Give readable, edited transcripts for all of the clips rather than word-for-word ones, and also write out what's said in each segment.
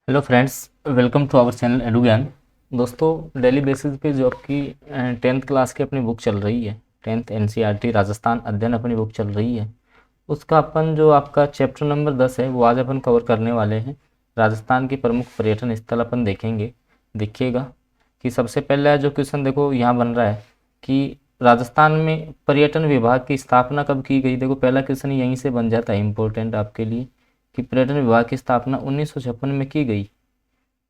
Hello friends, welcome to our channel Edu Gyan. दोस्तों, daily basis पे जो आपकी 10th क्लास की अपनी बुक चल रही है, 10th एनसीईआरटी राजस्थान अध्ययन अपनी बुक चल रही है, उसका अपन जो आपका चैप्टर नंबर 10 है वो आज अपन कवर करने वाले हैं। राजस्थान की प्रमुख पर्यटन स्थल अपन देखेंगे। देखिएगा कि सबसे पहला जो क्वेश्चन देखो यहाँ बन रहा है कि राजस्थान में पर्यटन विभाग की स्थापना कब की गई। देखो पहला क्वेश्चन यहीं से बन जाता है इम्पोर्टेंट आपके लिए कि पर्यटन विभाग की स्थापना 1956 में की गई।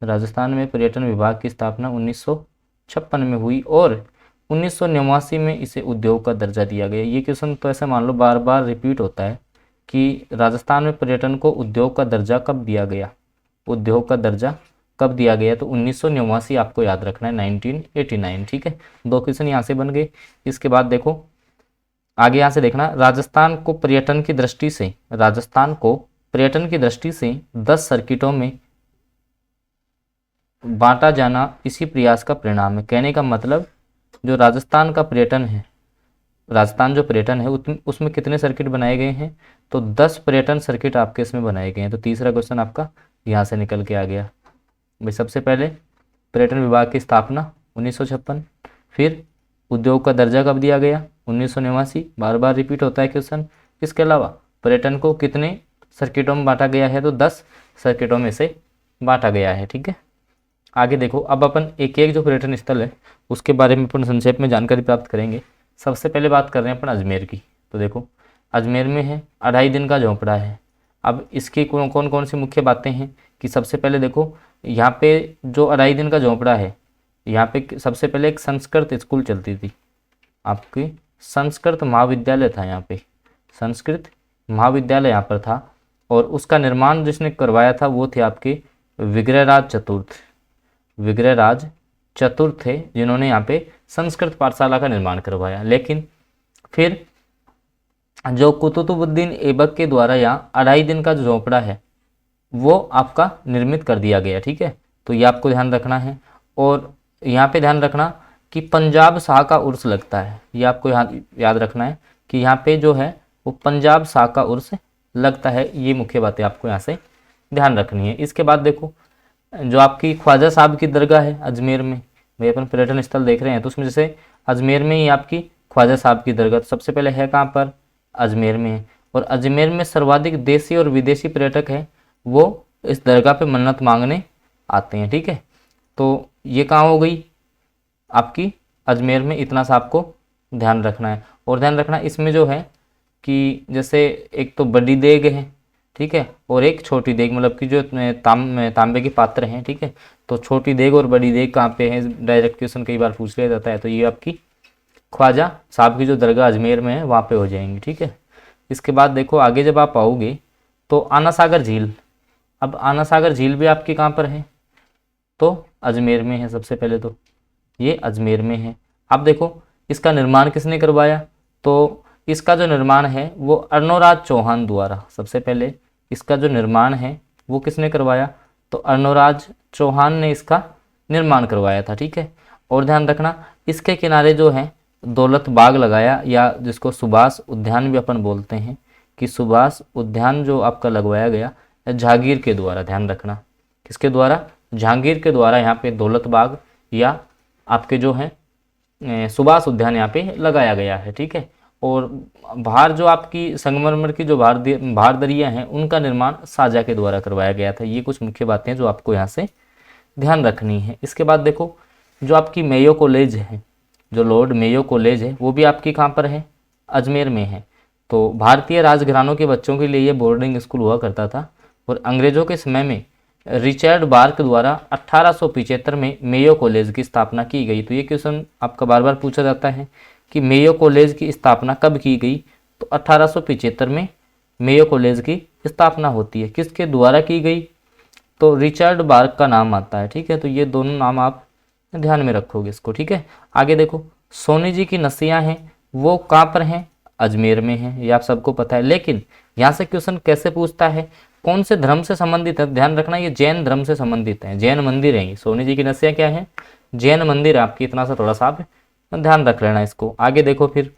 राजस्थान में पर्यटन विभाग की स्थापना 1956 में हुई और 1989 में इसे उद्योग का दर्जा दिया गया। ये क्वेश्चन तो ऐसे मान लो बार बार रिपीट होता है कि राजस्थान में पर्यटन को उद्योग का दर्जा कब दिया गया। उद्योग का दर्जा कब दिया गया तो 1989 आपको याद रखना है, 1989। ठीक है, दो क्वेश्चन यहाँ से बन गए। इसके बाद देखो आगे यहाँ से देखना, राजस्थान को पर्यटन की दृष्टि से 10 सर्किटों में बांटा जाना इसी प्रयास का परिणाम है। कहने का मतलब जो राजस्थान का पर्यटन है, राजस्थान जो पर्यटन है उसमें कितने सर्किट बनाए गए हैं तो 10 पर्यटन सर्किट आपके इसमें बनाए गए हैं। तो तीसरा क्वेश्चन आपका यहाँ से निकल के आ गया भाई। सबसे पहले पर्यटन विभाग की स्थापना 1956, फिर उद्योग का दर्जा कब दिया गया 1989, बार बार रिपीट होता है क्वेश्चन। इसके अलावा पर्यटन को कितने सर्किटों में बांटा गया है तो 10 सर्किटों में से बांटा गया है। ठीक है, आगे देखो अब अपन एक एक जो पर्यटन स्थल है उसके बारे में अपन संक्षेप में जानकारी प्राप्त करेंगे। सबसे पहले बात कर रहे हैं अपन अजमेर की। तो देखो अजमेर में है 2.5 दिन का झोंपड़ा है। अब इसकी कौन कौन कौन सी मुख्य बातें हैं कि सबसे पहले देखो यहाँ पे जो 2.5 दिन का झोंपड़ा है, यहाँ पे सबसे पहले एक संस्कृत स्कूल चलती थी आपकी, संस्कृत महाविद्यालय था यहाँ पे, संस्कृत महाविद्यालय यहाँ पर था और उसका निर्माण जिसने करवाया था वो थे आपके विग्रहराज चतुर्थ। विग्रहराज चतुर्थ थे जिन्होंने यहाँ पे संस्कृत पाठशाला का निर्माण करवाया। लेकिन फिर जो कुतुबुद्दीन ऐबक के द्वारा यहाँ 2.5 दिन का जो झोंपड़ा है वो आपका निर्मित कर दिया गया। ठीक है, तो ये आपको ध्यान रखना है। और यहाँ पे ध्यान रखना कि पंजाब शाह का उर्स लगता है, ये आपको याद रखना है कि यहाँ पे जो है वो पंजाब शाह का उर्स लगता है। ये मुख्य बातें आपको यहाँ से ध्यान रखनी है। इसके बाद देखो जो आपकी ख्वाजा साहब की दरगाह है अजमेर में, भाई अपन पर्यटन स्थल देख रहे हैं तो उसमें जैसे अजमेर में ही आपकी ख्वाजा साहब की दरगाह तो सबसे पहले है कहाँ पर, अजमेर में है। और अजमेर में सर्वाधिक देशी और विदेशी पर्यटक हैं वो इस दरगाह पे मन्नत मांगने आते हैं। ठीक है, तो ये कहाँ हो गई आपकी अजमेर में, इतना सा आपको ध्यान रखना है। और ध्यान रखना इसमें जो है कि जैसे एक तो बड़ी देग है, ठीक है, और एक छोटी देग, मतलब कि जो तांबे के पात्र हैं। ठीक है, तो छोटी देग और बड़ी देग कहाँ पे है, डायरेक्ट क्वेश्चन कई बार पूछ लिया जाता है। तो ये आपकी ख्वाजा साहब की जो दरगाह अजमेर में है वहाँ पे हो जाएंगी। ठीक है, इसके बाद देखो आगे जब आप आओगे तो आना सागर झील। अब आना सागर झील भी आपकी कहाँ पर है तो अजमेर में है। सबसे पहले तो ये अजमेर में है। अब देखो इसका निर्माण किसने करवाया तो इसका जो निर्माण है वो अर्नोराज चौहान द्वारा, सबसे पहले इसका जो निर्माण है वो किसने करवाया तो अर्नोराज चौहान ने इसका निर्माण करवाया था। ठीक है, और ध्यान रखना इसके किनारे जो है दौलत बाग लगाया, या जिसको सुभाष उद्यान भी अपन बोलते हैं कि सुभाष उद्यान जो आपका लगवाया गया जहांगीर के द्वारा। ध्यान रखना किसके द्वारा, जहांगीर के द्वारा यहाँ पे दौलत बाग या आपके जो है सुभाष उद्यान यहाँ पे लगाया गया है। ठीक है, और बाहर जो आपकी संगमरमर की जो बाहर दरिया हैं उनका निर्माण शाहजहाँ के द्वारा करवाया गया था। ये कुछ मुख्य बातें हैं जो आपको यहाँ से ध्यान रखनी है। इसके बाद देखो जो आपकी मेयो कॉलेज है, जो लॉर्ड मेयो कॉलेज है वो भी आपकी कहाँ पर है, अजमेर में है। तो भारतीय राजघरानों के बच्चों के लिए ये बोर्डिंग स्कूल हुआ करता था और अंग्रेजों के समय में रिचर्ड बार्क द्वारा 1875 में मेयो कॉलेज की स्थापना की गई। तो ये क्वेश्चन आपका बार बार पूछा जाता है कि मेयो कॉलेज की स्थापना कब की गई तो 1875 में मेयो कॉलेज की स्थापना होती है। किसके द्वारा की गई तो रिचर्ड बार्क का नाम आता है। ठीक है, तो ये दोनों नाम आप ध्यान में रखोगे इसको। ठीक है, आगे देखो सोनी जी की नसियाँ हैं वो कहाँ पर हैं, अजमेर में हैं, ये आप सबको पता है। लेकिन यहाँ से क्वेश्चन कैसे पूछता है, कौन से धर्म से संबंधित है, ध्यान रखना ये जैन धर्म से संबंधित है, जैन मंदिर है। सोनी जी की नसियाँ क्या है, जैन मंदिर है आपकी, इतना सा थोड़ा सा आप ध्यान रख लेना इसको। आगे देखो फिर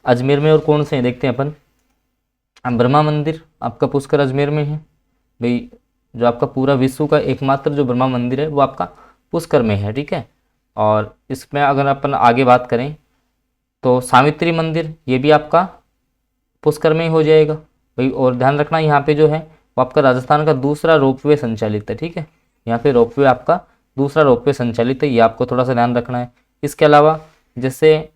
अजमेर में और कौन से हैं देखते हैं अपन। ब्रह्मा मंदिर आपका पुष्कर अजमेर में है भाई, जो आपका पूरा विश्व का एकमात्र जो ब्रह्मा मंदिर है वो आपका पुष्कर में है, ठीक है। और इसमें अगर अपन आगे बात करें तो सावित्री मंदिर, ये भी आपका पुष्कर में ही हो जाएगा भाई। और ध्यान रखना यहाँ पे जो है वो आपका राजस्थान का दूसरा रोपवे संचालित है, ठीक है। यहाँ पे रोपवे आपका दूसरा रोपवे संचालित है, ये आपको थोड़ा सा ध्यान रखना है। इसके अलावा जैसे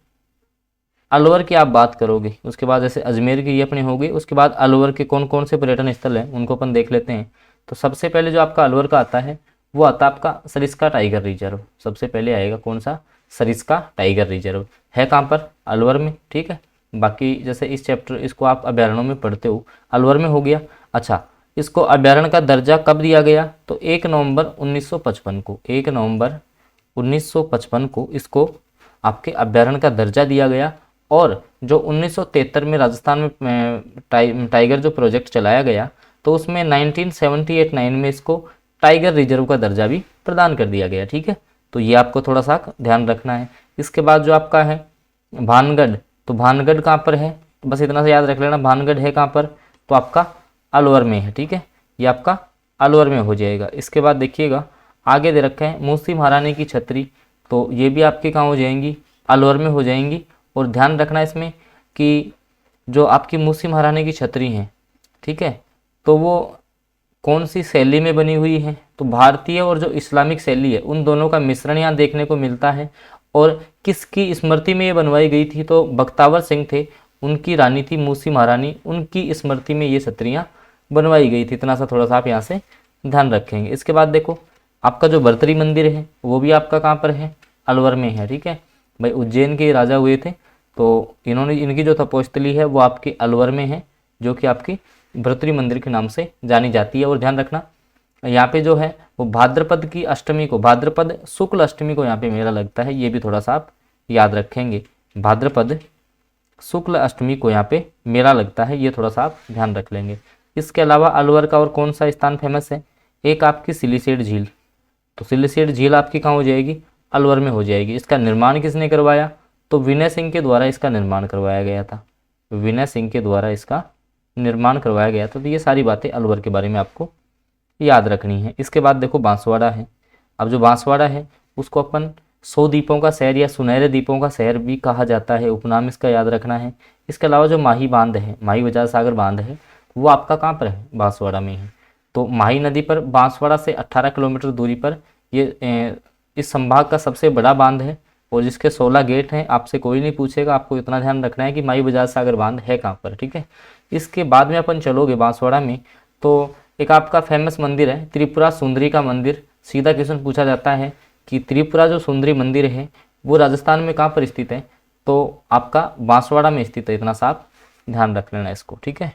अलवर की आप बात करोगे, उसके बाद जैसे अजमेर की ये अपनी होगी, उसके बाद अलवर के कौन कौन से पर्यटन स्थल हैं उनको अपन देख लेते हैं। तो सबसे पहले जो आपका अलवर का आता है वो आता है आपका सरिस्का टाइगर रिजर्व। सबसे पहले आएगा कौन सा, सरिस्का टाइगर रिजर्व। है कहाँ पर, अलवर में, ठीक है। बाकी जैसे इस चैप्टर इसको आप अभ्यारण्यों में पढ़ते हो, अलवर में हो गया। अच्छा, इसको अभ्यारण्य का दर्जा कब दिया गया, तो 1 नवंबर 1955 को, 1 नवंबर 1955 को इसको आपके अभ्यारण्य का दर्जा दिया गया। और जो 1973 में राजस्थान में टाइगर जो प्रोजेक्ट चलाया गया, तो उसमें 1978-9 में इसको टाइगर रिजर्व का दर्जा भी प्रदान कर दिया गया, ठीक है। तो ये आपको थोड़ा सा ध्यान रखना है। इसके बाद जो आपका है भानगढ़, तो भानगढ़ कहाँ पर है, तो बस इतना सा याद रख लेना, भानगढ़ है कहाँ पर, तो आपका अलवर में है, ठीक है। ये आपका अलवर में हो जाएगा। इसके बाद देखिएगा आगे दे रखा है मूसी महारानी की छतरी, तो ये भी आपके कहाँ हो जाएंगी, अलवर में हो जाएंगी। और ध्यान रखना इसमें कि जो आपकी मूसी महारानी की छतरी हैं, ठीक है, तो वो कौन सी शैली में बनी हुई है, तो भारतीय और जो इस्लामिक शैली है उन दोनों का मिश्रण यहाँ देखने को मिलता है। और किसकी स्मृति में ये बनवाई गई थी, तो बख्तावर सिंह थे, उनकी रानी थी मूसी महारानी, उनकी स्मृति में ये छतरियाँ बनवाई गई थी। इतना सा थोड़ा सा आप यहाँ से ध्यान रखेंगे। इसके बाद देखो आपका जो भर्तरी मंदिर है वो भी आपका कहाँ पर है, अलवर में है, ठीक है भाई। उज्जैन के राजा हुए थे, तो इन्होंने इनकी जो तपोस्थली है वो आपकी अलवर में है, जो कि आपकी भर्तरी मंदिर के नाम से जानी जाती है। और ध्यान रखना यहाँ पे जो है वो भाद्रपद की अष्टमी को, भाद्रपद शुक्ल अष्टमी को यहाँ पे मेला लगता है, ये भी थोड़ा सा आप याद रखेंगे। भाद्रपद शुक्ल अष्टमी को यहाँ पे मेला लगता है, ये थोड़ा सा आप ध्यान रख लेंगे। इसके अलावा अलवर का और कौन सा स्थान फेमस है, एक आपकी सिलीसेड झील, तो सिलीसेड झील आपकी कहाँ हो जाएगी, अलवर में हो जाएगी। इसका निर्माण किसने करवाया, तो विनय सिंह के द्वारा इसका निर्माण करवाया गया था, विनय सिंह के द्वारा इसका निर्माण करवाया गया था। तो ये सारी बातें अलवर के बारे में आपको याद रखनी है। इसके बाद देखो बांसवाड़ा है। अब जो बांसवाड़ा है उसको अपन 100 द्वीपों का शहर या सुनहरे द्वीपों का शहर भी कहा जाता है, उपनाम इसका याद रखना है। इसके अलावा जो माही बांध है, माही बजाज सागर बांध है, वो आपका कहाँ पर है, बांसवाड़ा में है। तो माही नदी पर बांसवाड़ा से 18 किलोमीटर दूरी पर ये इस संभाग का सबसे बड़ा बांध है और जिसके 16 गेट हैं। आपसे कोई नहीं पूछेगा, आपको इतना ध्यान रखना है कि माही बजाज सागर बांध है कहाँ पर, ठीक है। इसके बाद में अपन चलोगे बांसवाड़ा में, तो एक आपका फेमस मंदिर है त्रिपुरा सुंदरी का मंदिर। सीधा क्वेश्चन पूछा जाता है कि त्रिपुरा जो सुंदरी मंदिर है वो राजस्थान में कहाँ पर स्थित है, तो आपका बांसवाड़ा में स्थित है। इतना सा आप ध्यान रख लेना इसको, ठीक है।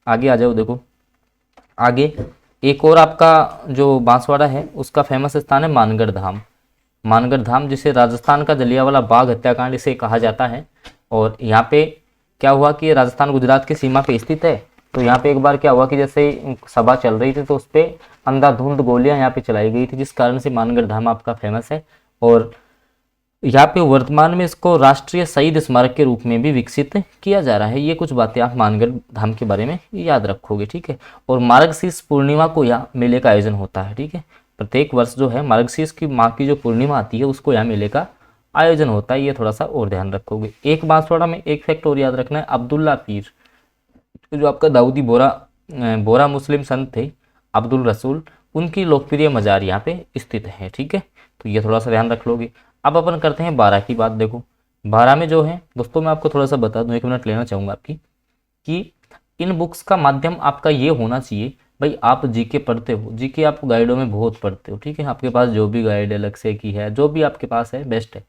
आगे आ जाओ, देखो आगे एक और आपका जो बांसवाड़ा है उसका फेमस स्थान है मानगढ़ धाम। मानगढ़ धाम जिसे राजस्थान का जलियांवाला बाग हत्याकांड इसे कहा जाता है। और यहाँ पे क्या हुआ कि राजस्थान गुजरात की सीमा पे स्थित है। तो यहाँ पे एक बार क्या हुआ कि जैसे सभा चल रही थी तो उस पर अंधाधुंध गोलियां यहाँ पे चलाई गई थी, जिस कारण से मानगढ़ धाम आपका फेमस है। और यहाँ पे वर्तमान में इसको राष्ट्रीय शहीद स्मारक के रूप में भी विकसित किया जा रहा है। ये कुछ बातें आप मानगढ़ धाम के बारे में याद रखोगे, ठीक है। और मार्गशीर्ष पूर्णिमा को यहाँ मेले का आयोजन होता है, ठीक है। प्रत्येक वर्ष जो है मार्गशीर्ष की माह की जो पूर्णिमा आती है उसको यहाँ मेले का आयोजन होता है, ये थोड़ा सा और ध्यान रखोगे। एक बांसवाड़ा में एक फैक्ट और याद रखना है, अब्दुल्ला पीर जो आपका दाऊदी बोरा मुस्लिम संत थे अब्दुल रसूल, उनकी लोकप्रिय मजार यहाँ पे स्थित है, ठीक है। तो ये थोड़ा सा ध्यान रख लोगे। अब अपन करते हैं 12 की बात। देखो 12 में जो है दोस्तों मैं आपको थोड़ा सा बता दूं, 1 मिनट लेना चाहूँगा आपकी, कि इन बुक्स का माध्यम आपका ये होना चाहिए भाई, आप जीके पढ़ते हो, जीके आप गाइडों में बहुत पढ़ते हो, ठीक है। आपके पास जो भी गाइड है लक्ष्य की है, जो भी आपके पास है बेस्ट है,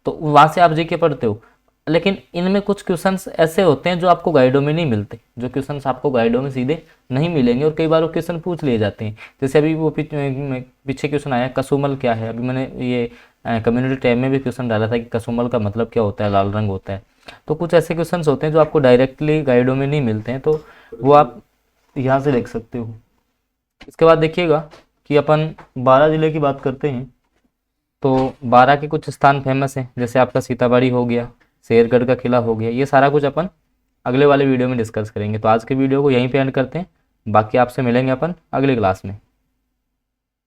तो वहाँ से आप जीके पढ़ते हो। लेकिन इनमें कुछ क्वेश्चंस ऐसे होते हैं जो आपको गाइडों में नहीं मिलते, जो क्वेश्चंस आपको गाइडों में सीधे नहीं मिलेंगे और कई बार वो क्वेश्चन पूछ लिए जाते हैं। जैसे अभी वो पीछे क्वेश्चन आया कसुमल क्या है, अभी मैंने ये कम्युनिटी टैब में भी क्वेश्चन डाला था कि कसुमल का मतलब क्या होता है, लाल रंग होता है। तो कुछ ऐसे क्वेश्चंस होते हैं जो आपको डायरेक्टली गाइडों में नहीं मिलते हैं, तो वो आप यहाँ से देख सकते हो। इसके बाद देखिएगा कि अपन 12 जिले की बात करते हैं, तो 12 के कुछ स्थान फेमस हैं, जैसे आपका सीताबाड़ी हो गया, शेरगढ़ का किला हो गया। ये सारा कुछ अपन अगले वाले वीडियो में डिस्कस करेंगे। तो आज के वीडियो को यहीं पे एंड करते हैं, बाकी आपसे मिलेंगे अपन अगली क्लास में।